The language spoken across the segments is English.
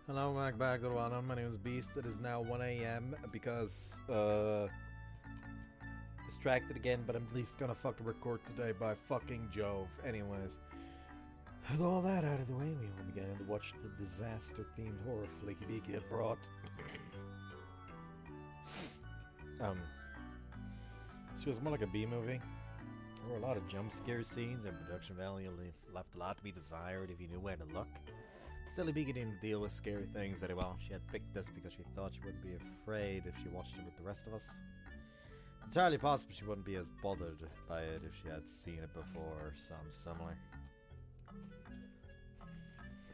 Hello, welcome back to the one. My name is Beast. It is now 1 a.m. because, distracted again, but I'm at least gonna fucking record today by fucking Jove. Anyways, with all that out of the way, we all began to watch the disaster-themed horror flick get brought. This was more like a B-movie. There were a lot of jump scare scenes, and production value left a lot to be desired if you knew where to look. Still, Ibiki didn't deal with scary things very well. She had picked this because she thought she wouldn't be afraid if she watched it with the rest of us. It's entirely possible she wouldn't be as bothered by it if she had seen it before or something similar.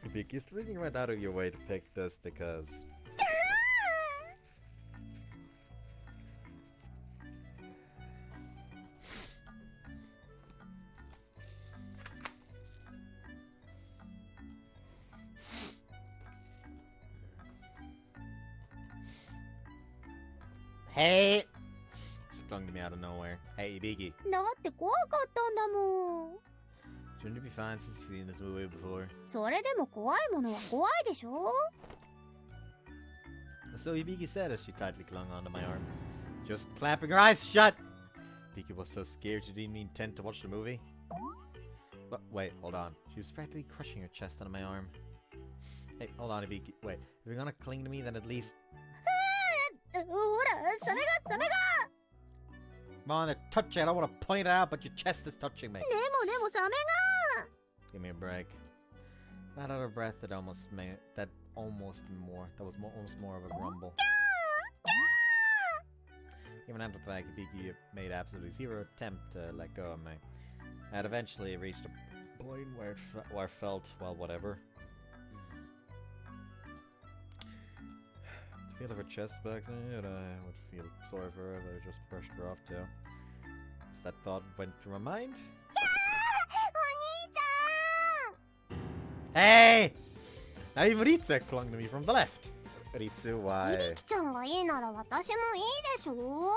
Ibiki, you really went out of your way to pick this because... Hey! She flung to me out of nowhere. Hey, Ibiki. だって怖かったんだもん。 Shouldn't you be fine since you've seen this movie before? それでも怖いものは怖いでしょ So Ibiki said as she tightly clung onto my arm, just clapping her eyes shut! Ibiki was so scared she didn't even intend to watch the movie. But wait, hold on. She was practically crushing her chest onto my arm. Hey, hold on, Ibiki. Wait, if you're gonna cling to me, then at least... ほら、サメが Come on, touch it. I don't want to point it out, but your chest is touching me. でもサメが Give me a break. That out of breath, that was more of a grumble. Even after the fact, Ibiki made absolutely zero attempt to let go of me. I had eventually reached a point where I felt, well, whatever. To feel her chest back and I would feel sorry for her if I just brushed her off too. As that thought went through my mind. Hey! Now even Ritsu clung to me from the left. Ritsu, why? いびきちゃんがいいなら私もいいでしょ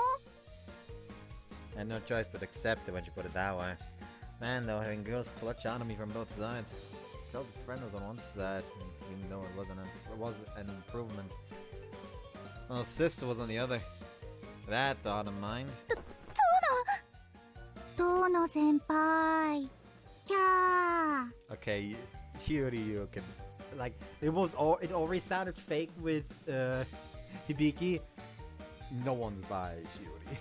I had no choice but accept it when you put it that way. Man, though, having girls clutch onto me from both sides. Felt the friend was on one side, even though it was an improvement. Well, sister was on the other. That thought of mine. 遠野先輩キャー Okay, Shiori, you can... Like, it already sounded fake with, Hibiki. No one's by Shiori.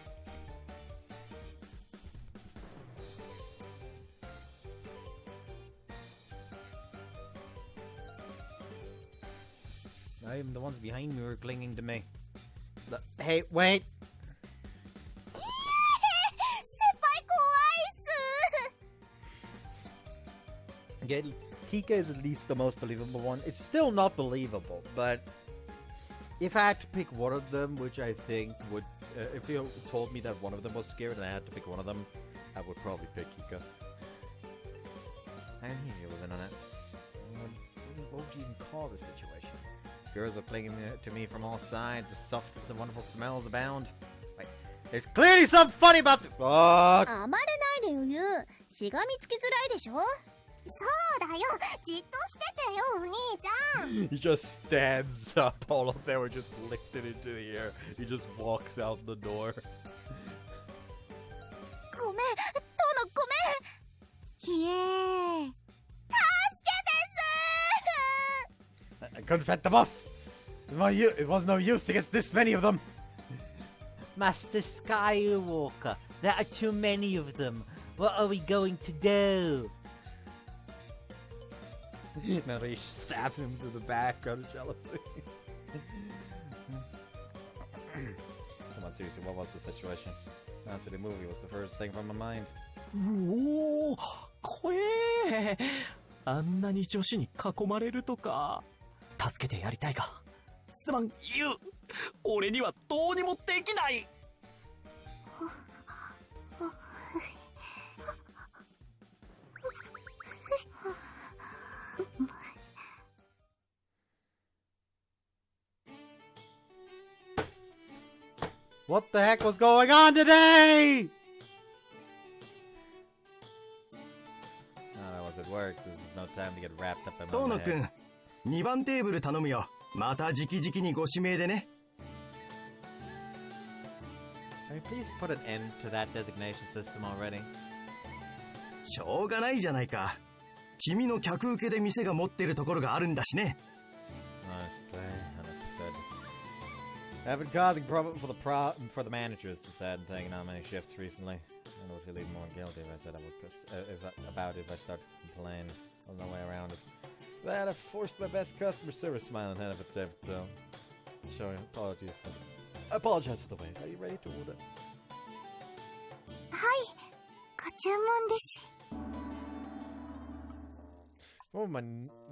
Not even the ones behind me were clinging to me. Hey, wait! 先輩怖いっす Okay, Kika is at least the most believable one. It's still not believable, but if I had to pick one of them, which I think would... if you told me that one of them was scared and I had to pick one of them, I would probably pick Kika. I knew you wasn't on it. What would you even call this situation? Girls are clinging to me from all sides, the softest and wonderful smells abound. Wait, there's clearly something funny about the... Fuck! 暴れないでよゆうしがみつきづらいでしょそうだよじっとしててよお兄ちゃん He just stands up, all of them are just lifted into the air. He just walks out the door. ごめん殿ごめんひえ助けて I couldn't fend them off. It was no use against this many of them. Master Skywalker, there are too many of them. What are we going to do? Narish stabs him to the back out of jealousy. Come on, seriously, what was the situation? Honestly, the movie was the first thing from my mind. うおー、怖え。あんなに女子に囲まれるとか。助けてやりたいが。すまん、ユウ。俺にはどうにもできない。What the heck was going on today? I was at work. This was no time to get wrapped up in my head. 遠野くん、2番テーブル頼むよ。また直々にご指名でね。Can you please put an end to that designation system already? しょうがないじゃないか。君の客受けで店が持ってるところがあるんだしね。Honestly, understood. I've been causing problem for the managers instead and taking on many shifts recently. I would feel even more guilty if I said I would about it if I started to complain. There's no way around it. But I've forced my best customer service smile and head of a tip, so showing apologies for I apologize for the wait. Are you ready to order? はい、ご注文です。 Oh, my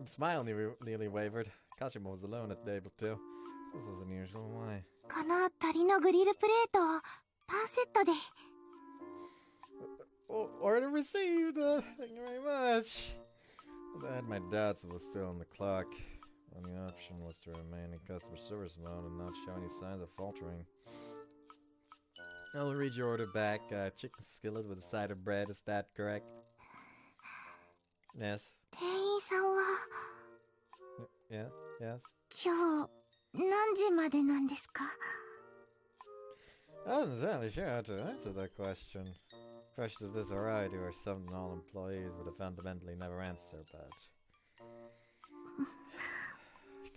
smile nearly wavered. Kashima was alone at table too. This was unusual. Why? この鶏のグリルプレートをパンセットで。 Order received. Thank you very much. I had my doubts it was still on the clock. Only option was to remain in customer service mode and not show any signs of faltering. I'll read your order back. Chicken skillet with a side of bread. Is that correct? Yes. 店員さんは Yeah. Yes. 今日何時までなんですか？ I wasn't exactly sure how to answer that question. Question is this a variety or something all employees would have fundamentally never answer, but...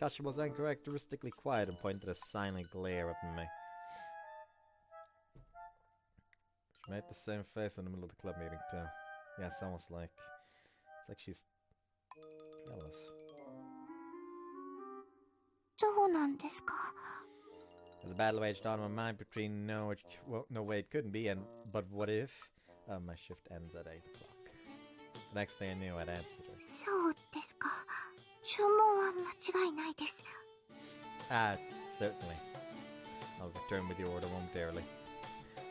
Kashima was uncharacteristically quiet and pointed a silent glare up at me. She made the same face in the middle of the club meeting too. Yes, almost like... It's like she's... jealous. どうなんですか？ As a battle waged on in my mind between no way it couldn't be and but what if? My shift ends at 8 o'clock. The next thing I knew, I'd answered her. そうですか。注文は間違いないです。 Certainly. I'll return with the order momentarily.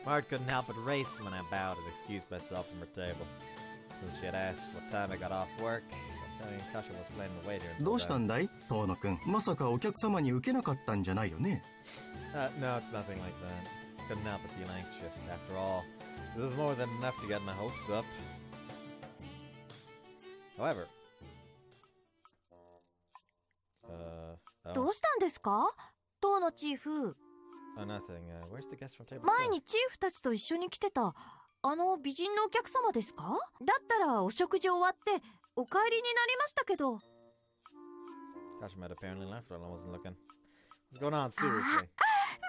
My heart couldn't help but race when I bowed and excused myself from her table. Since she had asked what time I got off work, Kasha was playing the waiter. どうしたんだい、遠野くん。まさかお客様に受けなかったんじゃないよね。No, it's nothing like that. Couldn't help but feel anxious. After all, it was more than enough to get my hopes up. However... どうしたんですか？当のチーフ。 nothing. Where's the guest from table? 前にチーフたちと一緒に来てたあの美人のお客様ですか？だったらお食事終わってお帰りになりましたけど。 Gosh, Matt apparently left while I wasn't looking. What's going on? Seriously?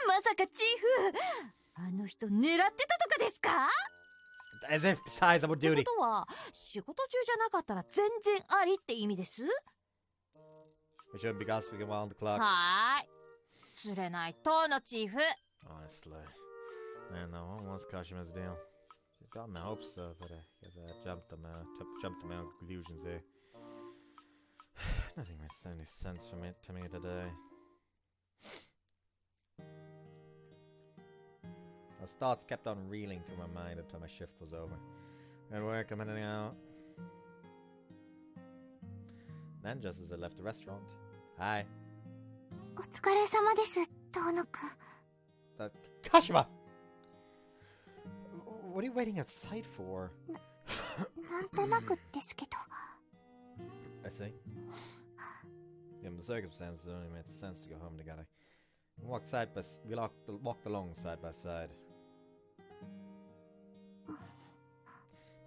まさかチーフ、あの人狙ってたとかですか？ As if besides I would って duty. ことは仕事中じゃなかったら全然ありって意味です。 We shouldn't be gossiping while on the clock. はーい。釣れない当のチーフ。 Honestly. Man, no, what was Kashima's deal? She got my hopes up, but I guess I jumped to my own conclusions there. Nothing makes any sense to me today. Those thoughts kept on reeling through my mind until my shift was over. At work, I'm heading out. Then, just as I left the restaurant. Hi. お疲れ様です、遠野くん。Kashima! What are you waiting outside for? なんとなくですけど。 I see. Given the circumstances, it only made sense to go home together. We walked along side by side.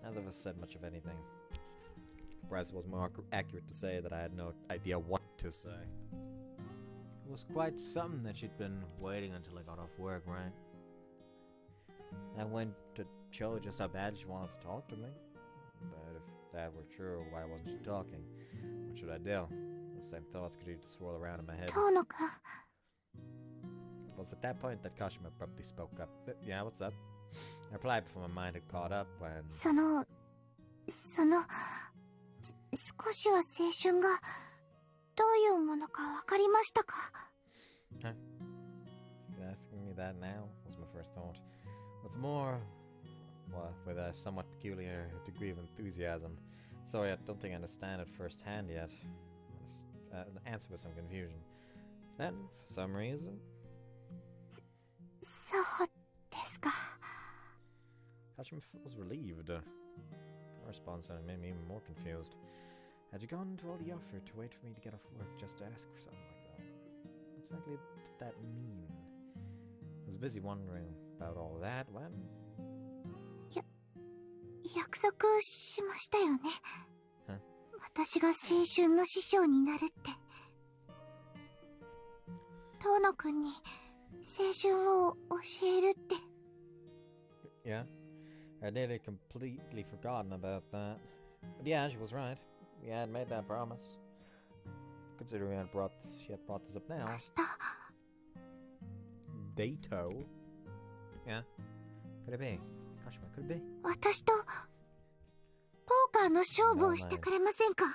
Neither of us said much of anything. Perhaps it was more accurate to say that I had no idea what to say. It was quite something that she'd been waiting until I got off work, right? I went to show just how bad she wanted to talk to me. But if that were true, why wasn't she talking? What should I do? The same thoughts continued to swirl around in my head. 遠野くん。 It was at that point that Kashima abruptly spoke up. Yeah, what's up? I replied before my mind had caught up when... その少しは青春がどういうものかわかりましたか？ Huh? She's asking me that now, was my first thought. What's more, well, with a somewhat peculiar degree of enthusiasm. Sorry, I don't think I understand it firsthand yet. An answer with some confusion. Then, for some reason... そうですか。 Kashima was relieved. Her response made me even more confused. Had you gone to all the effort to wait for me to get off work just to ask for something like that? exactly did that mean? I was busy wondering about all that when... 約束しましたよね。Huh? 私が青春の師匠になるって。遠野くんに青春を教えるって。Yeah, I nearly completely forgotten about that. But yeah, she was right. We had made that promise. Considering she had brought this up now. 明日。Dato? Yeah. Could it be? Gosh, what could it be? 私とポーカーの勝負をしてくれませんか？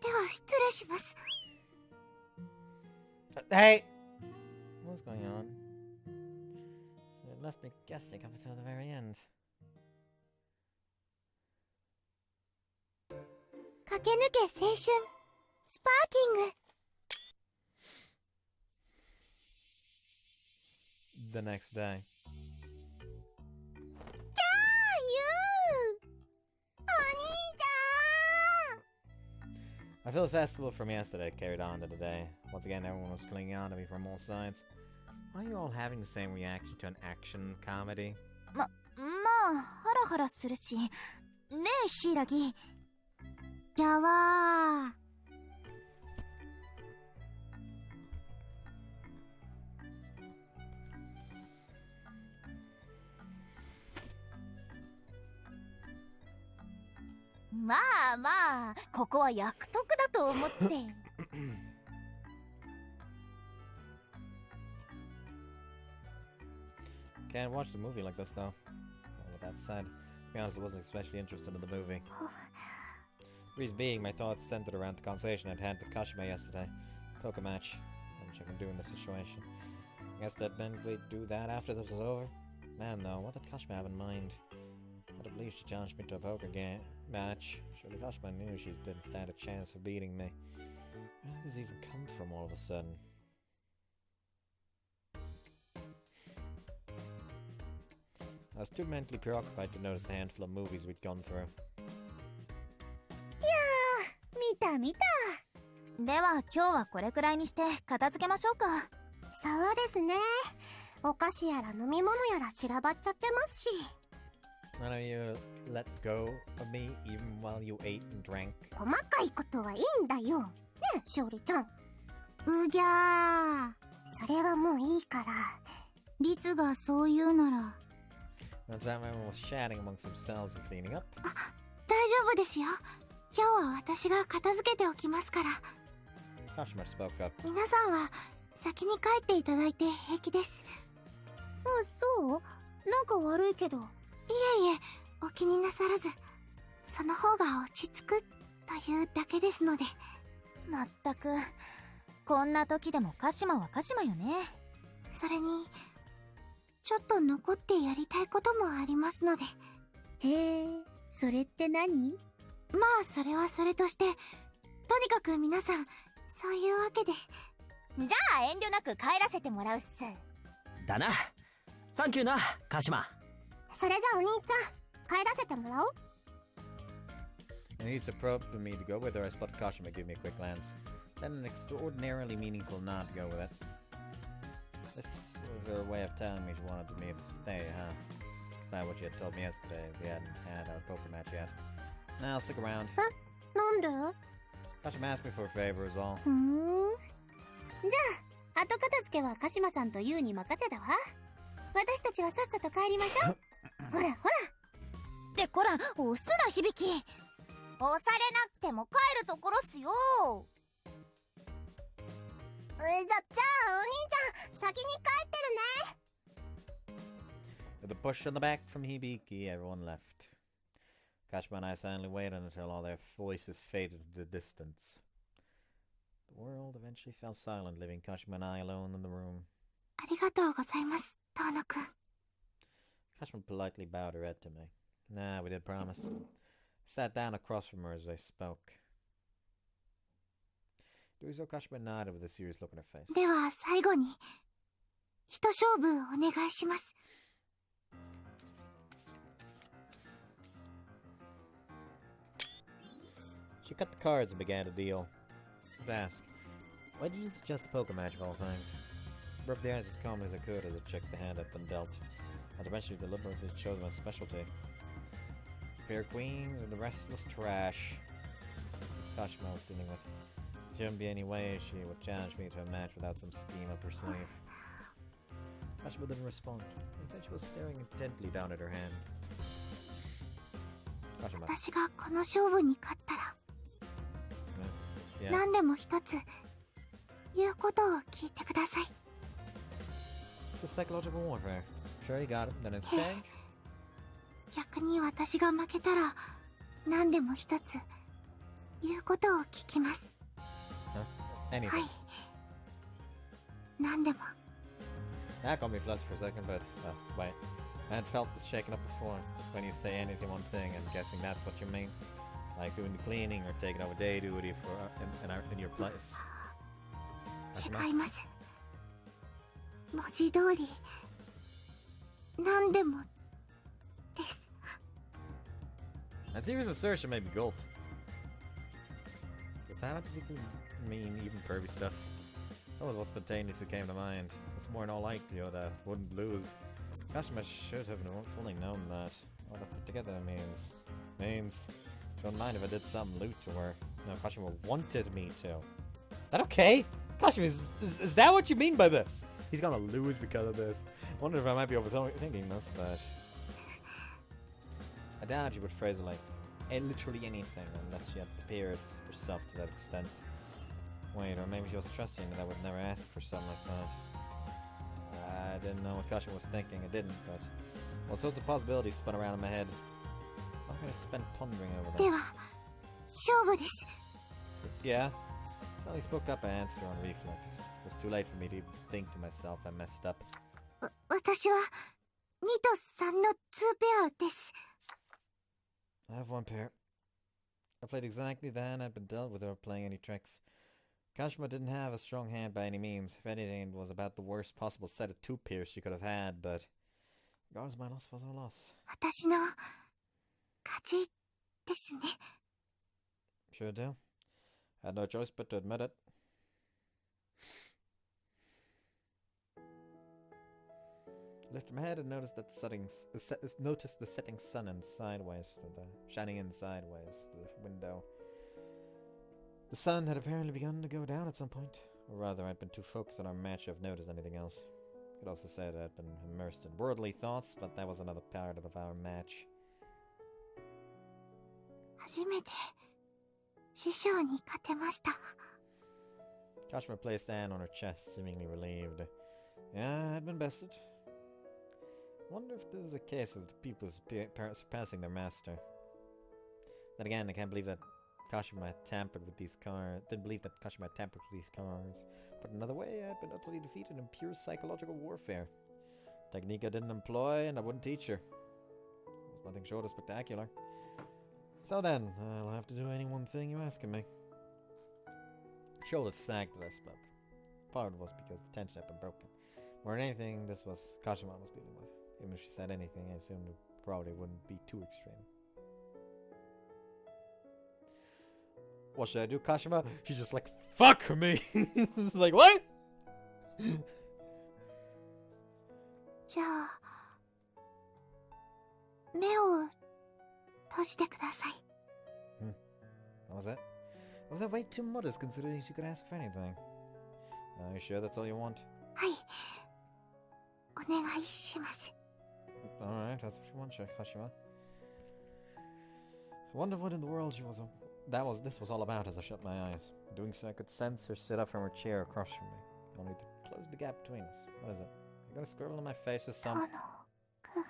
では失礼します。Hey! What's going on? It left me guessing up until the very end. 駆け抜け青春スパーキング。 The next day. I feel the festival from yesterday carried on to today. Once again, everyone was clinging on to me from all sides. Why are you all having the same reaction to an action comedy? まあハラハラするしねえヒイラギ。じゃわー。まあまあここは役得だと思って。Can't watch the movie like this though. With that said, to be honest, I wasn't especially interested in the movie. Reason being, my thoughts centered around the conversation I'd had with Kashima yesterday. Poker match. Which I can do in this situation. I guess that meant we'd do that after this was over. Man though, what did Kashima have in mind? I don't believe she challenged me to a poker game match. Surely Kashima knew she didn't stand a chance of beating me. Where did this even come from all of a sudden? I was too mentally preoccupied to notice the handful of movies we'd gone through. 見た見た。では今日はこれくらいにして片付けましょうか。そうですね。お菓子やら飲み物やら散らばっちゃってますし。None of you let go of me even while you ate and drank. 細かいことはいいんだよ。ねえ、しおりちゃん。うぎゃー。それはもういいから。リツがそう言うなら。No time everyone was chatting amongst themselves and cleaning up. 大丈夫ですよ。今日は私が片付けておきますから。Kashima spoke up. 皆さんは先に帰っていただいて平気です。あ、そう？なんか悪いけど。いえいえ、お気になさらず。その方が落ち着くというだけですので。まったくこんな時でもカシマはカシマよね。それにちょっと残ってやりたいこともありますので。へえ、それって何？まあそれはそれとして、とにかく皆さんそういうわけで。じゃあ遠慮なく帰らせてもらうっす。だな。サンキューなカシマ。それじゃあお兄ちゃん帰らせてもらおう。 And it's appropriate for me to go with her. I spotted Kashima give me a quick glance. Then an extraordinarily meaningful nod to go with it. This was her way of telling me she wanted me to stay, huh? Despite what she had told me yesterday, we hadn't had our poker match yet. Now I'll stick around. なんで？ Kashima asked me for a favor is all. じゃあ後片付けは鹿島さんとユウに任せたわ。私たちはさっさと帰りましょう。ほらほら。ってこら押すな響き。押されなくても帰るところっすよ。じゃあお兄ちゃん先に帰ってるね。 With a push on the back from Hibiki, everyone left. Kashima and I silently waited until all their voices faded into the distance. The world eventually fell silent, leaving Kashima and I alone in the room. ありがとうございます、遠野くん。 Kashima politely bowed her head to me. Nah, we did promise. I sat down across from her as I spoke. Doing so, Kashima nodded with a serious look on her face. では最後に一勝負お願いします。 She cut the cards and began to deal. I asked, Why did you suggest a poker match of all things? Broke the ice as calmly as I could as I checked the hand I'd been dealt. I'd eventually deliberately chose my specialty. Fair queens and the rest was trash. This is Kashima I was dealing with. There shouldn't be any way she would challenge me to a match without some scheme up her sleeve. Kashima didn't respond. Instead she was staring intently down at her hand. Kashima. 私がこの勝負に勝ったら、 Yeah. 何でも一つ言うことを聞いてください。 It's the psychological warfare. Sure you got it, then it's change. 逆に私が負けたら、何でも一つ言うことを聞きます。 Anything. はい。何でも。 That got me flustered for a second, but wait. I had felt this shaken up before. When you say anything one thing, I'm guessing that's what you mean. Like doing the cleaning or taking over day duty for in your place. 違います。文字通り、何でもです。 That serious assertion made me gulp. Does that particularly mean even pervy stuff? That was what spontaneously came to mind. It's more than all likelihood I wouldn't lose. Kashima should have fully known that. What I put together means she wouldn't mind if I did some loot to her. No, Kashima wanted me to. Is that okay? Kashima, is that what you mean by this? He's gonna lose because of this. I wonder if I might be overthinking this, but I doubt you would phrase it like literally anything unless she had prepared herself to that extent. Wait, or maybe she was trusting that I would never ask for something like that. I didn't know what Kashima was thinking. I didn't, but all sorts of possibilities spun around in my head. I'm gonna spend pondering over で that. は、勝負です。 Yeah. Sally spoke up. I answered her on reflex. It was too late for me to even think to myself I messed up. 私は2と3の2ペアです。 I have one pair. I played exactly the hand I'd been dealt without playing any tricks. Kashima didn't have a strong hand by any means. If anything, it was about the worst possible set of two pairs she could have had, but regardless, my loss was a loss. 私の勝ちですね。 Sure do. I had no choice but to admit it. I lifted my head and noticed that noticed the setting sun and sideways, shining in sideways through the window. The sun had apparently begun to go down at some point, or rather, I'd been too focused on our match to have noticed anything else. Could also say that I'd been immersed in worldly thoughts, but that was another part of our match. 初めて師匠に勝てました。 Kashima placed a hand on her chest, seemingly relieved. Yeah, I'd been bested. Wonder if this is a case of the people surpassing their master. Then again, I can't believe that Kashima had tampered with these cards. Didn't believe that Kashima had tampered with these cards. But another way, I'd been utterly defeated in pure psychological warfare. Technique I didn't employ, and I wouldn't teach her. It was nothing short of spectacular. So then, I'll have to do any one thing you ask of me. Shoulders sagged as I spoke. Part of it was because the tension had been broken. More than anything, this was Kashima I was dealing with. Even if she said anything, I assumed it probably wouldn't be too extreme. What should I do, Kashima? She's just like, fuck me! It's like, what? じゃあ、目を閉じてください。What was that? Was that way too modest considering she could ask for anything? Are you sure that's all you want? はい。お願いします。 Alright, that's what you want, Kashima. I wonder what in the world this was all about as I shut my eyes. Doing so I could sense her sit up from her chair across from me, only to close the gap between us. What is it? I got a scribble on my face or 遠野 something? くん。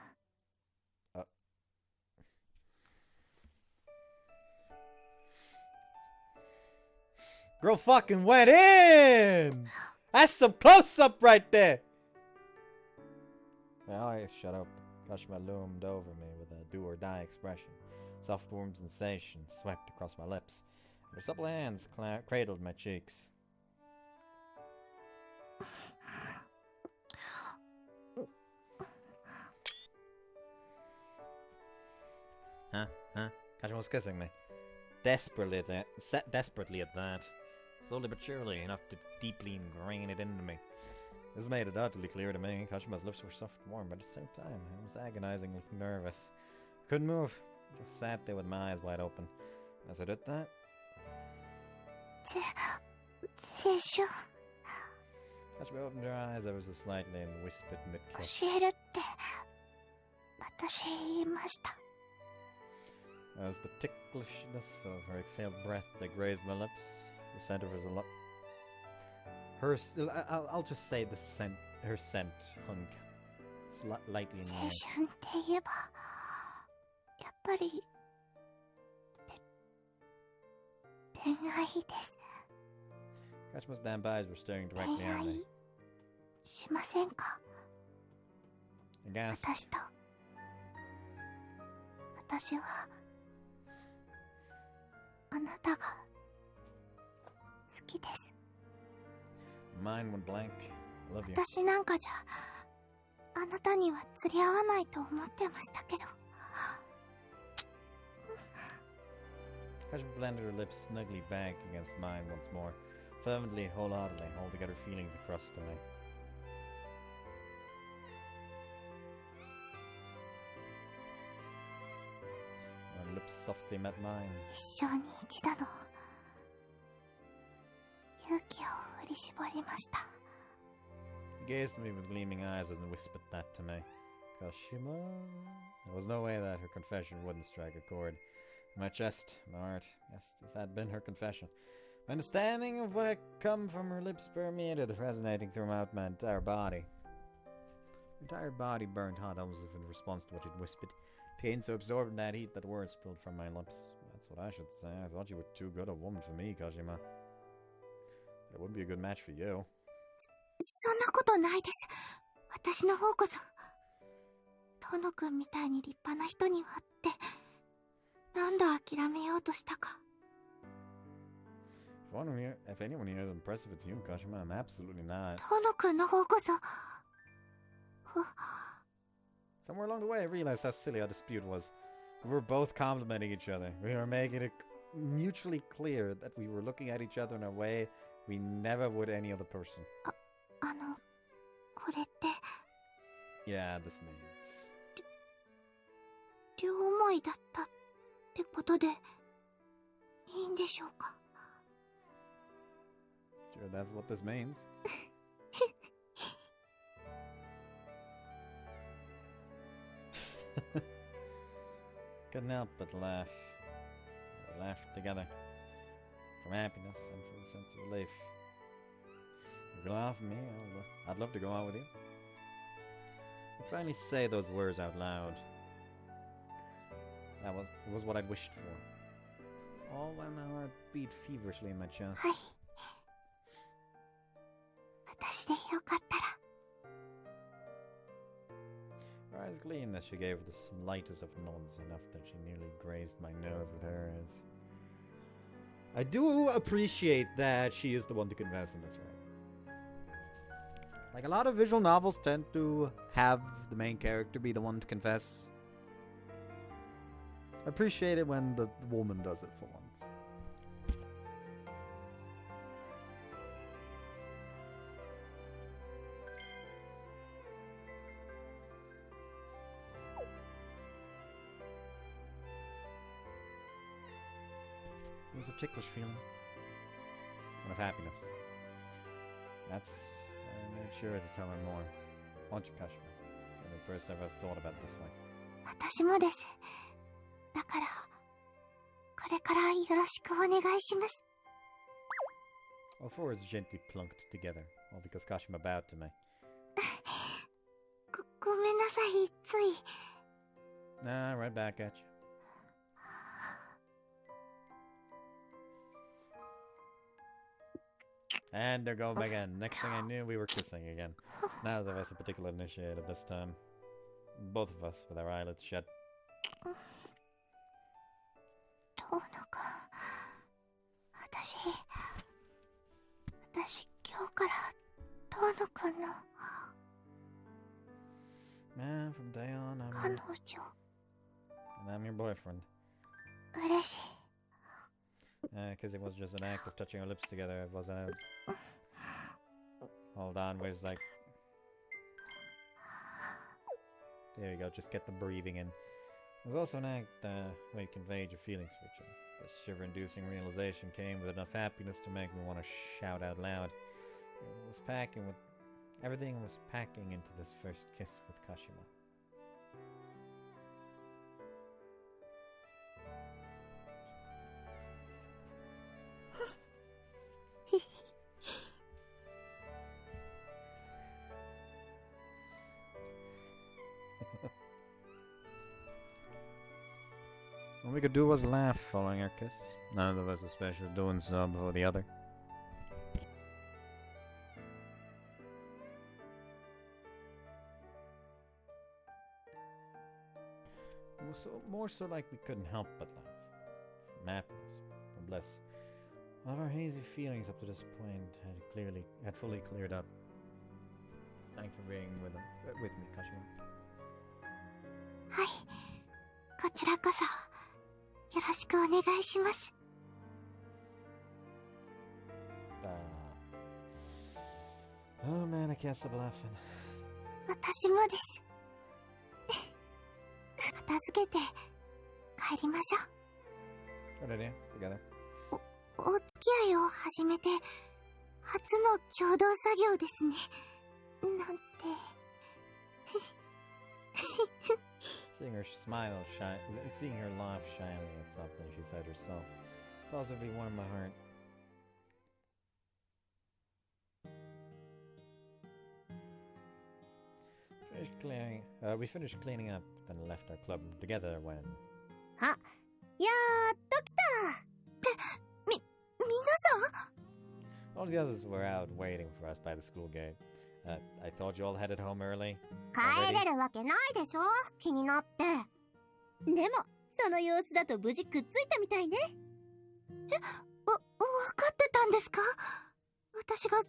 Girl fucking went in! That's some close-up right there! My eyes shut open. Kashima loomed over me with a do-or-die expression. Soft warm sensation swept across my lips. Her supple hands cradled my cheeks. Huh? Kashima was kissing me. Desperately at that. slowly but surely, enough to deeply ingrain it into me. This made it utterly clear to me. Kashima's lips were soft and warm, but at the same time, I was agonizingly nervous. I couldn't move. I just sat there with my eyes wide open. As I did that, Seishun, Kashima opened her eyes ever so slightly and whispered mid-kiss. 教えるって私言いました。 As the ticklishness of her exhaled breath that grazed my lips, the scent of I'll just say the scent, her scent hung lightly in the air. 青春って言えばやっぱり恋愛です。 Kashima's damp eyes were staring 恋 directly at 愛 me. しませんか？ I gasped. 私はあなたが好きです。 Mine went blank. I love you. 私なんかじゃあなたには釣り合わないと思ってましたけど。 Kashima blended her lips snugly back against mine once more, fervently, wholeheartedly, holding out her feelings across to me. Her lips softly met mine. 一生に一度の勇気を振り絞りました。 He gazed at me with gleaming eyes and whispered that to me. Kashima? There was no way that her confession wouldn't strike a chord. My chest, my heart, yes, this had been her confession. My understanding of what had come from her lips permeated, resonating throughout my entire body. My entire body burned hot, almost as if in response to what she'd whispered. Pain so absorbed in that heat that words spilled from my lips. That's what I should say. I thought you were too good a woman for me, Kashima. It wouldn't be a good match for you. そんなことないです。私の方こそ。トノ君みたいに立派な人にはって何度諦めようとしたか。 If anyone here is impressive, it's you, Kashima. I'm absolutely not. トノ君の方こそ。 Somewhere along the way, I realized how silly our dispute was. We were both complimenting each other. We were making it mutually clear that we were looking at each other in a way we never would any other person. これって Yeah, this means... 両思いだったってことでいいんでしょうか。 Sure, that's what this means. Couldn't help but laugh. We laughed together. From happiness and from a sense of relief. If you'll laugh at me, I'd love to go out with you. And finally say those words out loud. It was what I'd wished for. All while my heart beat feverishly in my chest. はい。私でよかったら。 Her eyes gleamed as she gave the slightest of nods, enough that she nearly grazed my nose with hers. I do appreciate that she is the one to confess in this, right? Like, a lot of visual novels tend to have the main character be the one to confess. I appreciate it when the woman does it for once. It was a ticklish feeling. One of happiness. That's why I made sure to tell her more. Won't you, Kashima? You're the first I've ever thought about it this way. 私もです。だからこれからよろしくお願いします。 All fours gently plunked together, all because Kashima bowed to me. ごめんなさい、つい。 Nah, right back at you. And they're going back in. Next thing I knew, we were kissing again. Neither of us a particular initiated this time. Both of us with our eyelids shut. 遠野くん、私今日から遠野くんの Man, from day on, 彼女。 I'm your boyfriend. 嬉しい。Because it was just an act of touching our lips together. It wasn't a... Hold on, where's like... There you go, just get the breathing in. It was also an act where you conveyed your feelings for each other. This shiver-inducing realization came with enough happiness to make me want to shout out loud. It was packing with... Everything was packing into this first kiss with Kashima. All we could do was laugh following our kiss. None of us especially doing so before the other. More so like we couldn't help but laugh. From happiness, from bliss. All of our hazy feelings up to this point had fully cleared up. Thanks for being with me, Kashima. はい、こちらこそよろしくお願いします。Oh man, I can't stop laughing. 私もです。片付けて帰りましょう。Good idea. Together. お付き合いを始めて初の共同作業ですね。なんて。Seeing her smile shine, seeing her laugh shining at something she said herself, positively warmed my heart. We finished cleaning up, then left our club together when... あ、やっと来た。って、皆さん All the others were out waiting for us by the school gate. I thought you all headed home early. 帰れるわけないでしょ、気になって。でもその様子だと無事くっついたみたいね。え、わかってたんですか？私が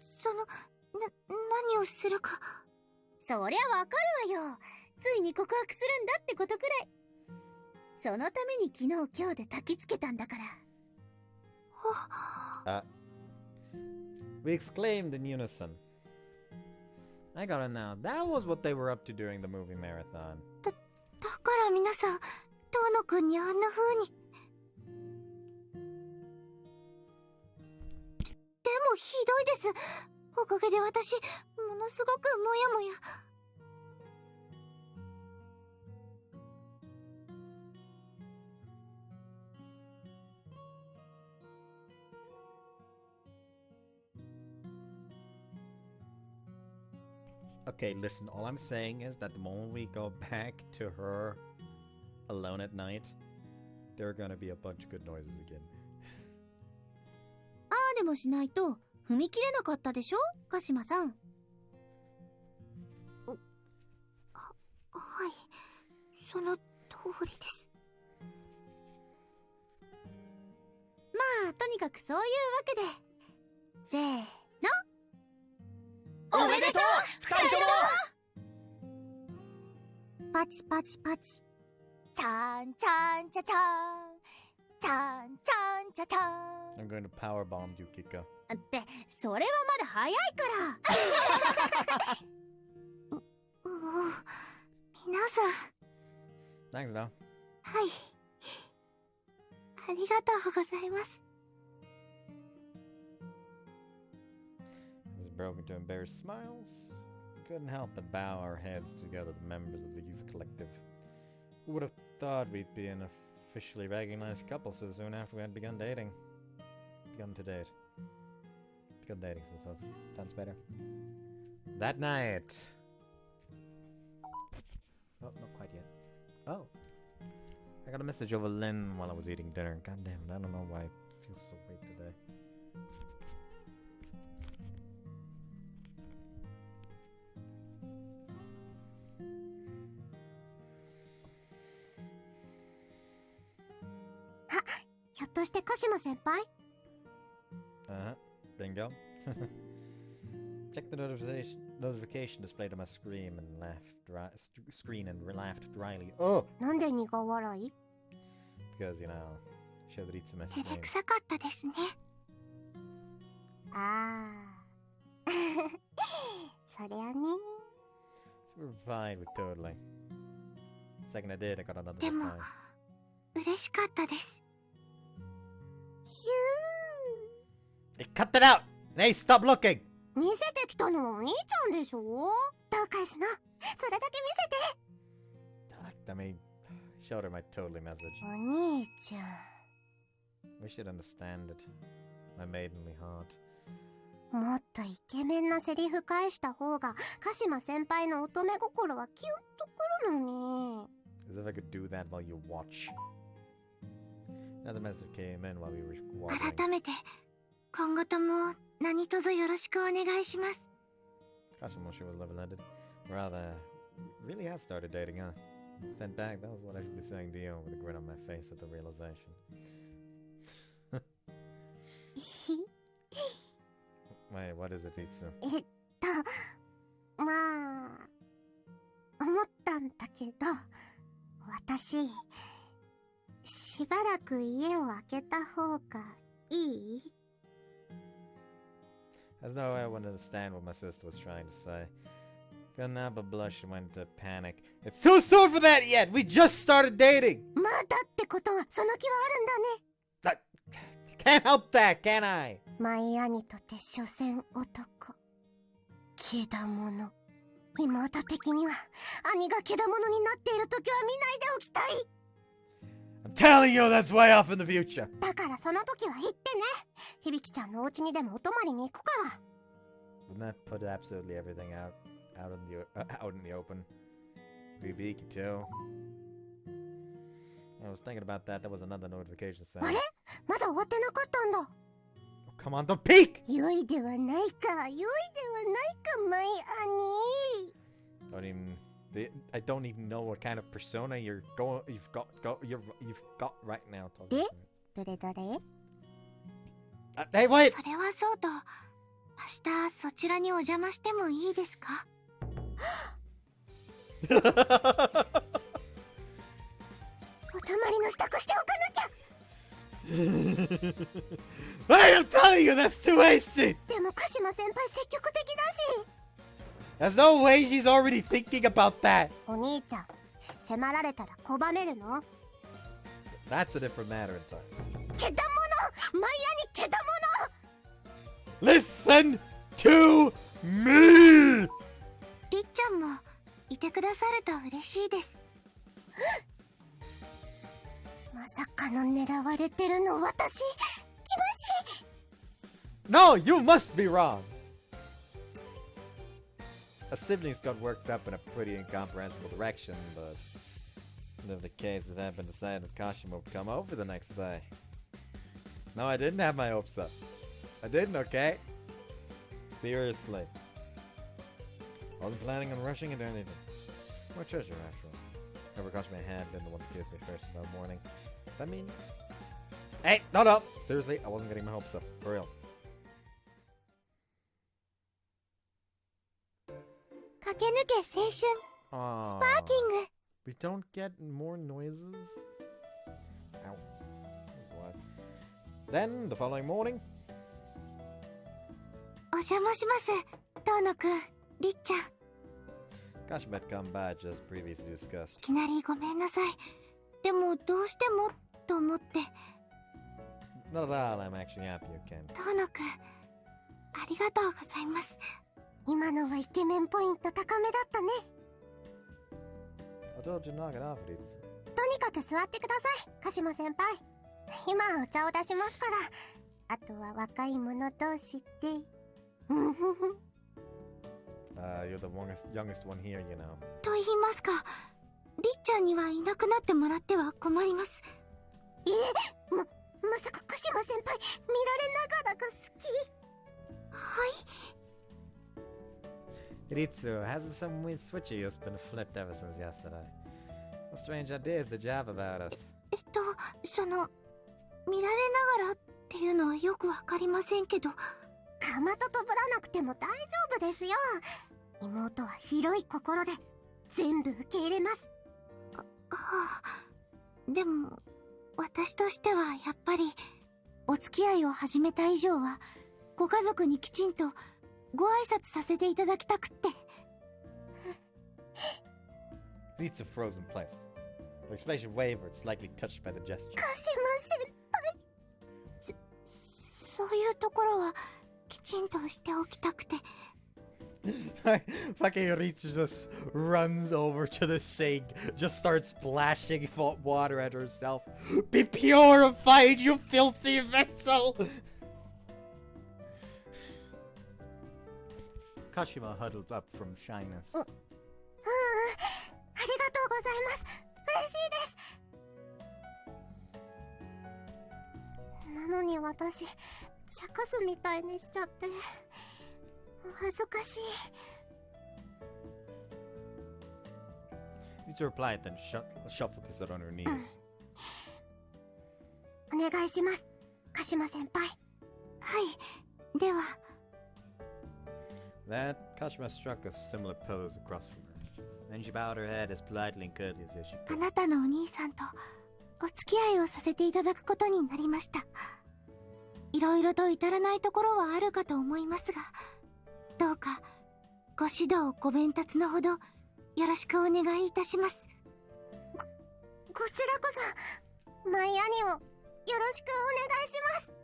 何をするか。そりゃわかるわよ。ついに告白するんだってことくらい。そのために昨日今日で焚きつけたんだから。We exclaimed in unison. I got it now. That was what they were up to during the movie marathon. だから皆さん、遠野くんにあんな風に。でもひどいです。おかげで私、ものすごくモヤモヤ。Okay, listen, all I'm saying is that the moment we go back to her alone at night, there are gonna be a bunch of good noises again. ああでもしないと踏み切れなかったでしょ、鹿島さん。はい、その通りです。まあとにかくそういうわけで、せーの。おめでとう二人とも。パチパチパチ。チャンチャンチャチャン。チャンチャンチャチャン。I'm going to powerbomb you, Kika. って、それはまだ早いから。もう、皆さん。Thanks, though. はい。ありがとうございます。As we broke into embarrassed smiles, we couldn't help but bow our heads together to members of the youth collective. Who would have thought we'd be an officially recognized couple so soon after we had begun dating? Begun dating, so sounds better. That night... Oh, not quite yet. Oh. I got a message over Lynn while I was eating dinner. God damn it, I don't know why it feels so weird today. Ah, ひょっとして鹿島先輩? Bingo. Check the notification displayed on my screen and laughed dryly. Oh! なんで苦笑い? Because, showed Ritsu 照 message れ me. くさかったですね。ああ。そりゃね。So we replied with totally. Second I did, I got another でも reply. 嬉しかったです。ひ Hey, cut that out! Hey, stop looking! ゅー。見せてきたのはお兄ちゃんでしょ。どう返すの？それだけ見せて。I mean, showed her my totally message. お兄ちゃん。 We should understand it. My maidenly heart. もっとイケメンなセリフ返した方が鹿島先輩の乙女心はキュンとくるのに。 As if I could do that while you watch. Another message came in while we were watering. 改めて今後とも何卒よろしくお願いします。 Kashimo sure was level-headed. Rather, really has started dating, huh? Sent back, that was what I should be saying to you with a grin on my face at the realization. Wait, what is it, Itsu? まあ思ったんだけど、私しばらく家を空けた方がいい？ As though I wouldn't understand what my sister was trying to say. Couldn't help but blush and went into panic. It's too soon for that yet! We just started dating! まだってことはその気はあるんだね。Can't help that, can I? マイ兄とて所詮男。けだもの。妹的には兄がけだものになっている時は見ないでおきたい。I'm telling you that's way off in the future. だからその時は言ってね。響ちゃんのお家にでもお泊まりに行くから。 Wouldn't that put absolutely everything out in the open? Bibiki too. I was thinking about that. That was another notification あ saying. れ？まだ終わってなかったんだ。Oh, come on, don't peek! 良いではないか、良いではないか、マイ兄。 Don't even. I don't even know what kind of persona you've got right now. Talking Eh? to me. どれどれ？ Hey, wait! それはそうと、明日そちらにお邪魔してもいいですか？お泊まりの支度しておかなきゃ。 Wait, I'm telling you, that's too hasty! でも鹿島先輩積極的だし。 There's no way she's already thinking about that! お兄ちゃん、迫られたら拒めるの？ That's a different matter entirely. けだもの！マイ兄けだもの！ Listen to me! りっちゃんもいてくださると嬉しいです。まさかの狙われてるの私。気ましい。 No, you must be wrong! Our siblings got worked up in a pretty incomprehensible direction, but if the case it had been decided that Kashima would come over the next day. No, I didn't have my hopes up. I didn't, okay? Seriously. Wasn't planning on rushing into anything. More treasure, after all. Whoever Kashima had been the one to kiss me first in the morning. That mean? Hey, no. Seriously, I wasn't getting my hopes up. For real. Kakenuke Seishun Aww. Sparking. We don't get more noises? Ow. That was loud. Then, the following morning. お邪魔します。遠野くん、りっちゃん。 Kashima had come by just previously い discussed. きなりごめんなさい。でもどうしてもと思って。 Not at all, I'm actually happy you came. 遠野くん、ありがとうございます。今のはイケメンポイント高めだったね。 I told you to knock it off, Ritsu. とにかく座ってください、鹿島先輩。今お茶を出しますから。あとは若い者同士で。You're the youngest one here, you know. と言いますか、りっちゃんにはいなくなってもらっては困ります。まさか鹿島先輩、見られながらが好き。はい。 Ritsu, hasn't some weird switcher just been flipped ever since yesterday? What strange ideas did you have about us? 見られながらっていうのはよくわかりませんけど、かまととぶらなくても大丈夫ですよ。妹は広い心で全部受け入れます。はあ、でも私としてはやっぱりお付き合いを始めた以上はご家族にきちんとご挨拶させていただきたくって。Reads a frozen place. Her expression wavered, slightly touched by the gesture. 鹿島先輩、そういうところはきちんとしておきたくて。Fucking Rich just runs over to the sink, just starts splashing water at herself. Be purified, you filthy vessel! Kashima huddled up from shyness. ありがとうございます。嬉しいです。なのに私、茶化すみたいにしちゃって、お恥ずかしい。Rita replied, then shuffled his head on her knees. お願いします、鹿島先輩。はい、では。That Kashima struck a similar pose across from her. Then she bowed her head as politely and courteously as she あ could. なたのお兄さんとお付き合いをさせていただくことになりました。いろいろと至らないところはあるかと思いますが、どうかご指導ご鞭達のほどよろしくお願いいたします。こちらこそマイアニをよろしくお願いします。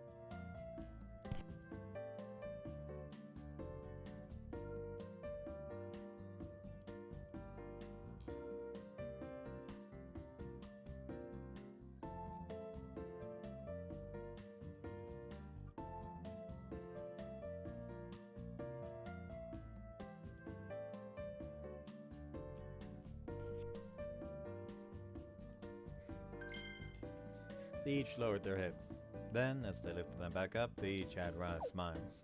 They each lowered their heads. Then, as they lifted them back up, they each had wry smiles.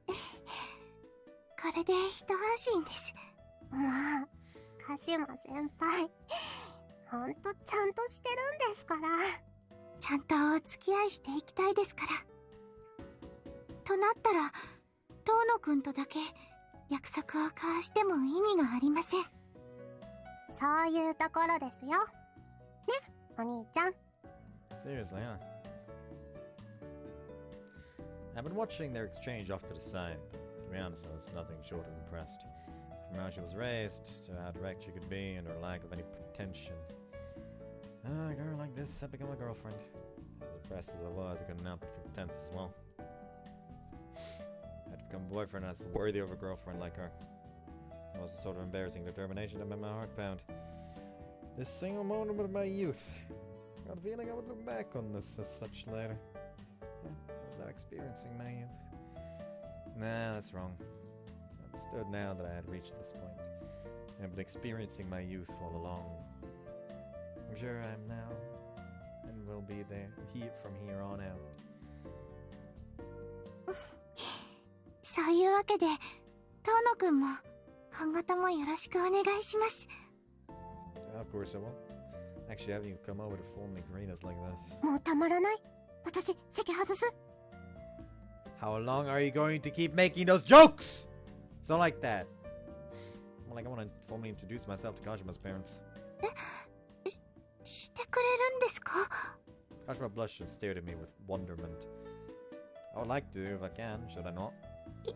これで一安心です。まあ、鹿島先輩、ほんとちゃんとしてるんですから。ちゃんとお付き合いしていきたいですから。となったら、遠野くんとだけ約束を交わしても意味がありません。そういうところですよ。ね、お兄ちゃん。Seriously, huh? I've been watching their exchange off to the side. To be honest, I was nothing short of impressed. From how she was raised, to how direct she could be, and her lack of any pretension. A girl like this had become a girlfriend. As impressed as I was, I couldn't help but feel tense as well. I had to become a boyfriend that's worthy of a girlfriend like her. It was a sort of embarrassing determination that made my heart pound. This single moment of my youth. I got a feeling I would look back on this as such later. I was now experiencing my youth. Nah, that's wrong. I understood now that I had reached this point. I have been experiencing my youth all along. I'm sure I am now, and will be there from here on out. そういうわけで、遠野くんも今後ともよろしくお願いします。Of course I will. Actually, having you come over to fool me green is like this. もうたまらない。私、席外す。How long are you going to keep making those jokes? So like that. More like I want to formally introduce myself to Kashima's parents. してくれるんですか？ Kashima blushed and stared at me with wonderment. I would like to if I can, should I not? いえ、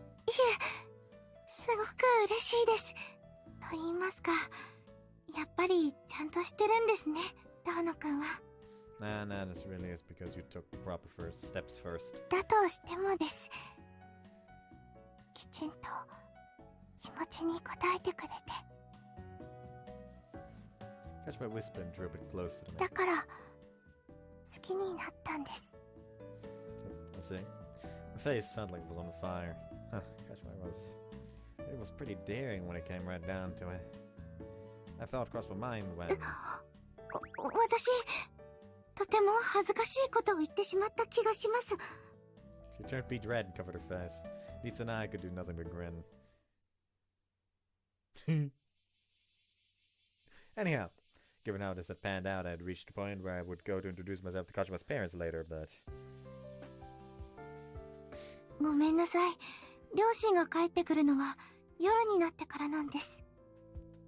すごく嬉しいです。と言いますか、やっぱりちゃんとしてるんですね、遠野くんは。Nah, this really is because you took the proper steps first. だとしてもです。きちんと気持ちに応えてくれて。Kashima whispered and drew a bit closer to me. だから、好きになったんです。I see. My face felt like it was on fire. Kashima was pretty daring when it came right down to it. I thought crossed my mind when... 私、とても恥ずかしいことを言ってしまった気がします。She turned beet red and covered her face. Lisa and I could do nothing but grin. Anyhow, given how this had panned out, I had reached a point where I would go to introduce myself to Kashima's parents later, but... ごめんなさい。両親が帰ってくるのは夜になってからなんです。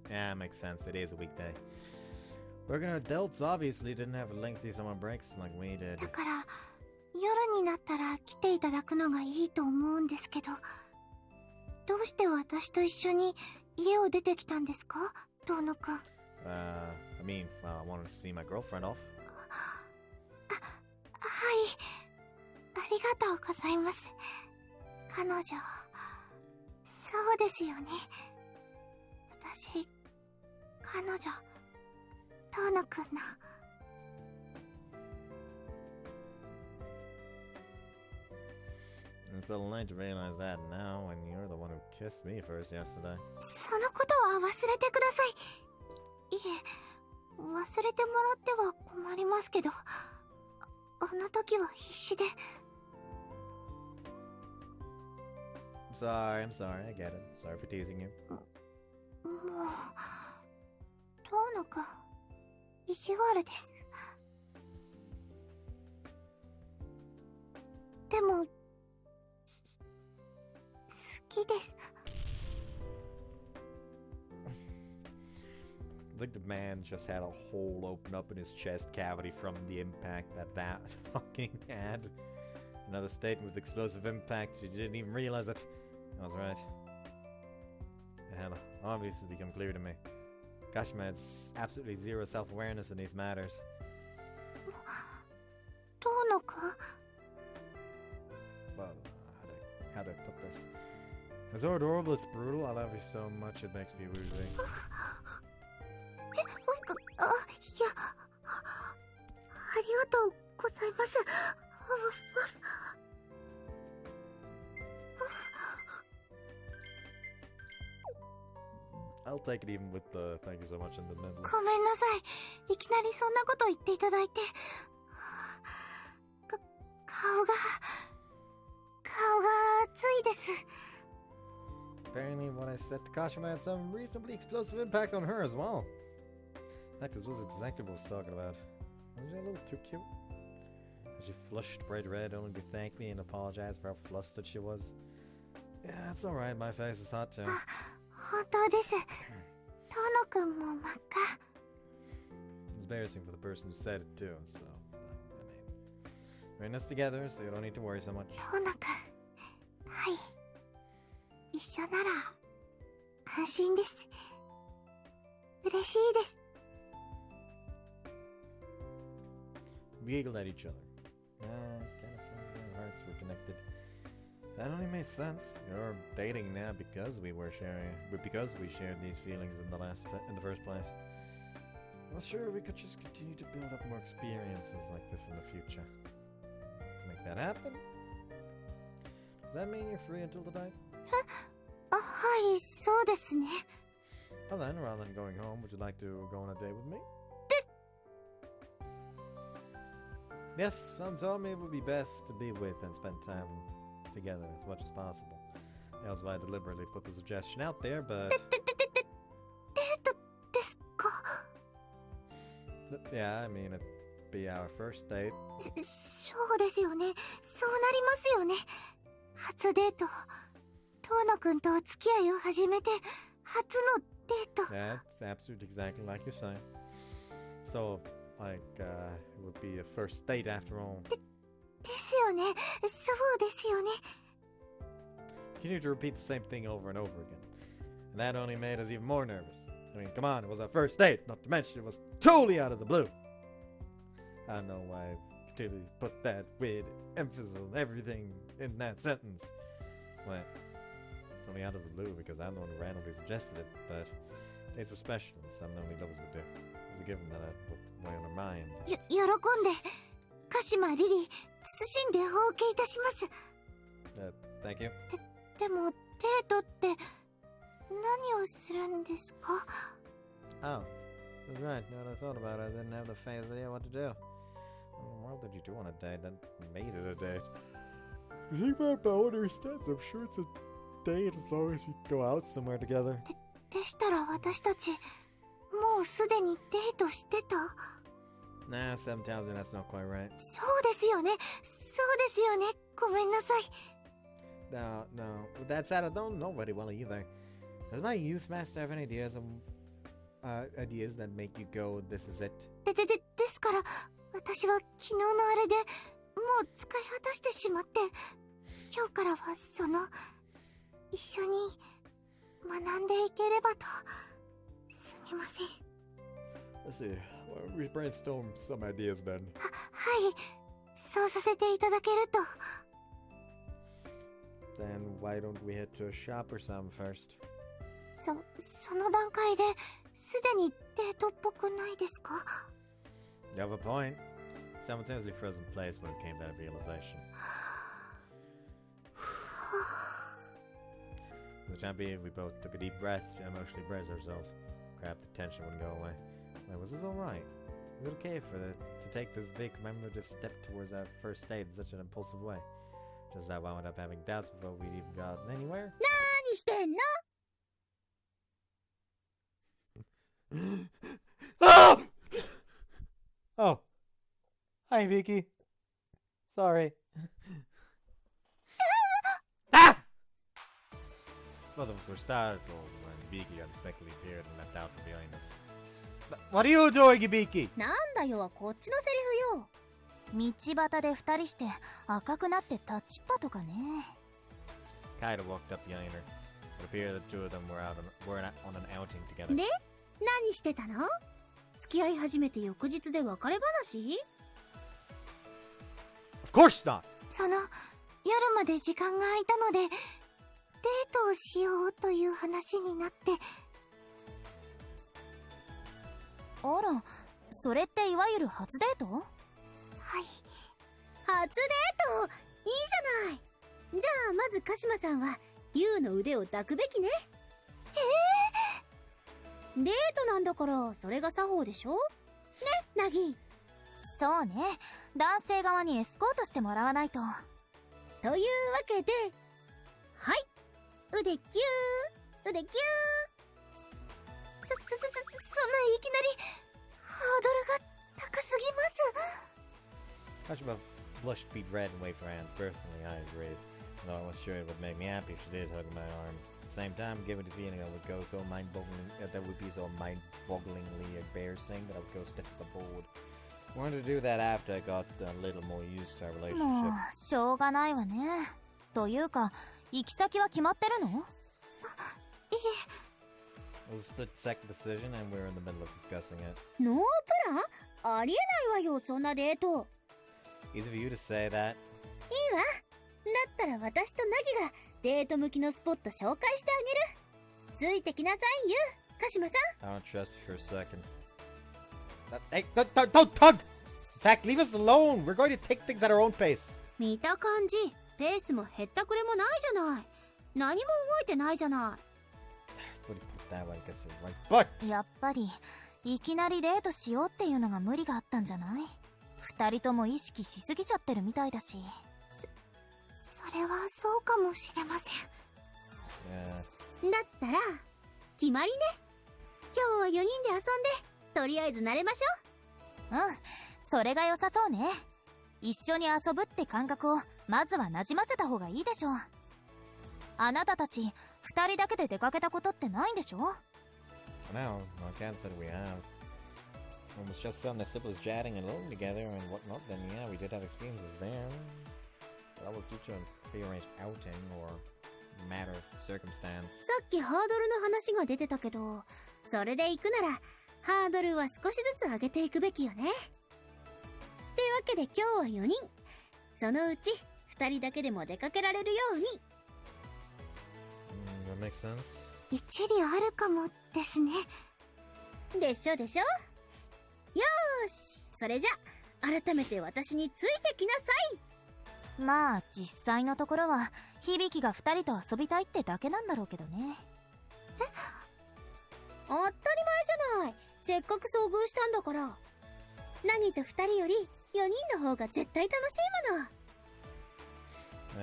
Yeah, makes sense. It is a weekday. Working adults obviously didn't have lengthy summer breaks like we did. だから夜になったら来ていただくのがいいと思うんですけど、どうして私と一緒に家を出てきたんですか、遠野くん。I mean, I wanted to see my girlfriend off. はい、ありがとうございます。彼女、そうですよね。私、彼女、遠野くんの。It's a little late to realize that now when you're the one who kissed me first yesterday. そのことは忘れてください。いえ、忘れてもらっては困りますけど、あの時は必死で。I'm sorry, I get it. Sorry for teasing you. もう、遠野くん、意地悪です。でも、好きです。I think the man just had a hole open up in his chest cavity from the impact that fucking had. Another statement with explosive impact. You didn't even realize it. I was right. It had obviously become clear to me. Kashima has absolutely zero self-awareness in these matters. 遠野くん、 Well, how do I put this? It's so adorable, it's brutal. I love you so much, it makes me woozy. いや、ありがとうございます。I'll take it even with the thank you so much in the middle. ごめんなさい。いきなりそんなこと言っていただいて。顔が熱いです。Apparently what I said to Kashima had some reasonably explosive impact on her as well. In fact, this was exactly what I was talking about. Was she a little too cute? She flushed bright red only to thank me and apologize for how flustered she was. Yeah, it's alright, my face is hot too. 本当です。遠野くんも真っ赤。It's embarrassing for the person who said it too, so we're in this together, so you don't need to worry so much. 遠野くん、はい。一緒なら安心です。嬉しいです。We giggled at each other. Kind of felt our hearts were connected. That only made sense. You're dating now because we shared these feelings in the first place. Well, sure, we could just continue to build up more experiences like this in the future. Make that happen? Does that mean you're free until the night? はい、そうですね。Well then, rather than going home, would you like to go on a date with me? Yes, some told me it would be best to be with and spend time together as much as possible. That was why I deliberately put the suggestion out there, but... デートですか？ Yeah, I mean, it'd be our first date. そうですよね。そうなりますよね。初デート。遠野くんとお付き合いを始めて、初のデート。 Yeah, it's absolutely exactly like you're saying. So, like, it would be a first date after all. ですよね。そうですよね。 Continue to repeat the same thing over and over again. And that only made us even more nervous. I mean, come on, it was our first date, not to mention it was totally out of the blue. I don't know why I continually put that weird emphasis on everything in that sentence. Well, it's only out of the blue because I'm the one who randomly suggested it, but dates were special, and some only lovers would do. It was a given that I put way on her mind. 喜んで、鹿島リリー、謹んでお受けいたします。Thank you. でも、デートって、何をするんですか？ Oh, that's right. Now that I thought about it, I didn't have the faintest idea what to do. What did you do on a date that made it a date? You think about boundaries, I'm sure it's a date as long as we go out somewhere together. でしたら私たち、もうすでにデートしてた？ Nah, sometimes that's not quite right. そうですよね。そうですよね。ごめんなさい。No. With that said, I don't know very well either. Does my youth master have any ideas on ideas that make you go, this is it? ですから、私は昨日のあれでもう使い果たしてしまって、今日からは一緒に学んでいければと。すみません。Let's see. Well, we brainstorm some ideas then. はい、そうさせていただけると。Then why don't we head to a shop or something first? その段階ですでにデートっぽくないですか？ You have a point. Simultaneously frozen place when it came to that realization. For the time being, we both took a deep breath to emotionally brace ourselves. Crap, the tension wouldn't go away. Wait, was this alright? Was it okay to take this big commemorative step towards our first date in such an impulsive way? Just as I wound up having doubts before we'd even gotten anywhere? 何してんの？ Oh! Oh. Hi, Vicky. Sorry. Ah! Both of us were startled when Vicky unexpectedly appeared and leapt out from behind us. What are you doing, Vicky? なんだよはこっちのセリフよ。道端で二人して赤くなって立ちっぱとかね。Kaida walked up behind her. It appeared the two of them were on an outing together. で、何してたの？付き合い始めて翌日で別れ話？ Of course not! 夜まで時間が空いたので、デートをしようという話になって。あら、それっていわゆる初デート？はい。初デート！いいじゃない。じゃあまず鹿島さんはユウの腕を抱くべきね。デートなんだからそれが作法でしょ？ね、ナギ。そうね、男性側にエスコートしてもらわないと。というわけで、はい、腕キュー、腕キュー。そんないきなりハードルが高すぎます。 Kashima blushed, beat red, and waved her hands. Personally, I agreed. Though I wasn't sure it would make me happy if she did hug my arm. At the same time, given the feeling I would go so that would be so mind-bogglingly embarrassing that I would go steps aboard. I wanted to do that after I got a little more used to our も relationship. うしょうがないわね。というか、行き先は決まってるの？ It was a split-second decision, and we were in the middle of discussing it. ノープラン？ありえないわよ、そんなデート。 Easy for you to say that. いいわ。だったら私とナギがデート向きのスポット紹介してあげる。ついてきなさいよ、鹿島さん。 I don't trust you for a second. Hey, don't tug! In fact, leave us alone. We're going to take things at our own pace. 見た感じ、ペースもへったくれもないじゃない。何も動いてないじゃない。 What do you put that way? I guess you're right. But やっぱりいきなりデートしようっていうのが無理があったんじゃない？二人とも意識しすぎちゃってるみたいだし。それはそうかもしれません。 yeah. だったら決まりね。今日は4人で遊んでとりあえず慣れましょう。うん、それが良さそうね。一緒に遊ぶって感覚をまずは馴染ませた方がいいでしょう。あなたたち二人だけで出かけたことってないんでしょ？ No, I can't say we have. It was just something as simple as chatting and alone together and whatnot. Then yeah, we did have experiences there. But that was due to a prearranged outing or matter of circumstance. さっきハードルの話が出てたけど、それで行くならハードルは少しずつ上げていくべきよね。ってわけで今日は4人。そのうち2人だけでも出かけられるように。That makes sense. 一理あるかもですね。でしょでしょ。よーし、それじゃ改めて私についてきなさい。まあ実際のところは響が二人と遊びたいってだけなんだろうけどね。当たり前じゃない。せっかく遭遇したんだから。ナギと2人より4人の方が絶対楽しいもの。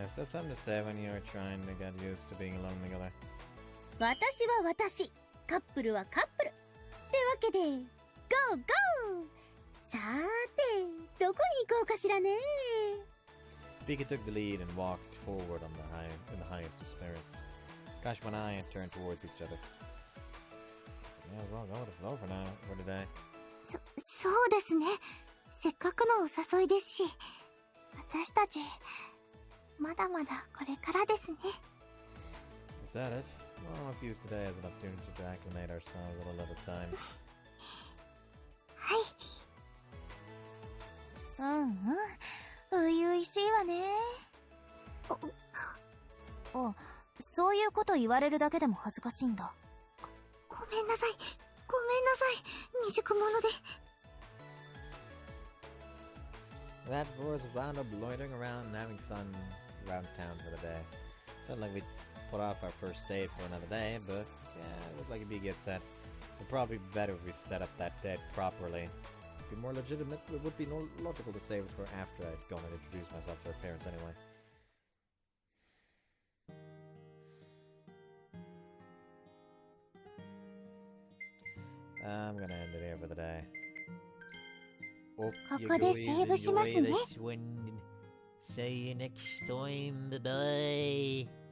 Is that something to say when you're trying to get used to being alone together? 私は私、カップルはカップル。ってわけで、ゴーゴー。さーて、どこに行こうかしらね。Pika took the lead and walked forward in the highest of spirits. Kashima and I turned towards each other. Yeah, well, go with the flow for now, for today. そうですね。せっかくのお誘いですし、私たち、まだまだこれからですね。Is that it? Well, let's use today as an opportunity to acclimate ourselves a little at a time. はい。うんうん、初々しいわね。あ、そういうこと言われるだけでも恥ずかしいんだ。ごめんなさい。ごめんなさい。未熟者で。That boys wound up loitering around and having fun around town for the day. Felt like we'd put off our first date for another day, but yeah, it was like a big get set. It'd probably be better if we set up that date properly. It'd be more legitimate, but it would be no logical to save it for after I'd gone and introduced myself to her parents anyway. I'm gonna end it here for the day. ここでセーブしますね。See you next time. Bye bye.